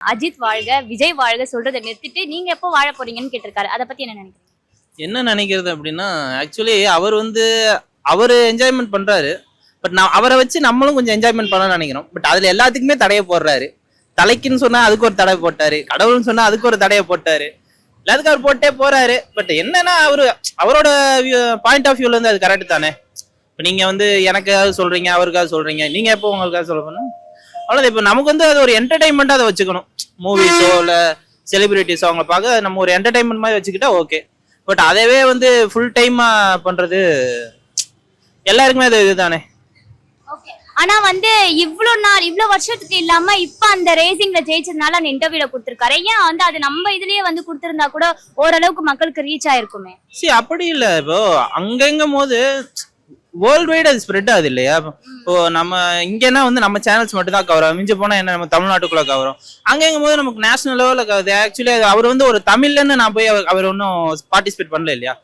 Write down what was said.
அஜித் வாழ்க, விஜய் வாழ்க சொல்றதை நிறுத்திட்டு நீங்க எப்போ வாழ போறீங்கன்னு கேட்டிருக்காரு. அதை பத்தி என்ன நினைக்கிறீங்க? என்ன நினைக்கிறது அப்படின்னா, ஆக்சுவலி அவரு என்ஜாய்மெண்ட் பண்றாரு. பட் நான் அவரை வச்சு நம்மளும் கொஞ்சம் என்ஜாய்மெண்ட் பண்ணணும்னு நினைக்கிறோம். பட் அதுல எல்லாத்துக்குமே தடையை போடுறாரு. தலைக்குன்னு சொன்னா அதுக்கு ஒரு தடை போட்டாரு, கடவுள்னு சொன்னா அதுக்கு ஒரு தடையை போட்டாரு. எல்லாத்துக்கும் அவர் போட்டே போறாரு. பட் என்னன்னா அவரோட பாயிண்ட் ஆஃப் வியூல இருந்து அது கரெக்ட் தானே. இப்போ நீங்க எனக்காக சொல்றீங்க, அவருக்காக சொல்றீங்க, நீங்க எப்போ உங்களுக்காக சொல்ல போனா அவ்வளவுதான். இப்போ நமக்கு அது ஒரு என்டர்டைன்மெண்டா அதை வச்சுக்கணும். மூவிஸோ இல்ல செலிபிரிட்டிஸோ அவங்கள பார்க்க நம்ம ஒரு என்டர்டைன்மெண்ட் மாதிரி வச்சுக்கிட்டா ஓகே. பட் அதவே ஃபுல் டைமா பண்றது எல்லாருக்குமே அது இதுதானே. ஆனா இவ்ளோ வருஷத்துக்கு இல்லாம இப்ப அந்த ரேசிங்ல ஜெயிச்சதுனால அந்த இன்டர்வியூல கொடுத்திருக்காரு. ஏன் அது நம்ம இதுலயே கொடுத்திருந்தா கூட ஓரளவுக்கு மக்களுக்கு ரீச் ஆயிருக்குமே. சரி, அப்படி இல்ல. இப்போ அங்கங்கும் போது வேர்ல்டு வைடு அது ஸ்ப்ரெட் ஆகுது இல்லையா. இப்போ நம்ம இங்கன்னா நம்ம சேனல்ஸ் மட்டும் தான் கவர் ஆகும். மிஞ்ச போனா என்ன நம்ம தமிழ்நாட்டுக்குள்ள கவரும். அங்கங்கும் போது நமக்கு நேஷனல் லெவலில் ஆக்சுவலி அவர் ஒரு தமிழ்லன்னு நான் போய் அவர் ஒன்றும் பார்ட்டிசிபேட் பண்ணல இல்லையா.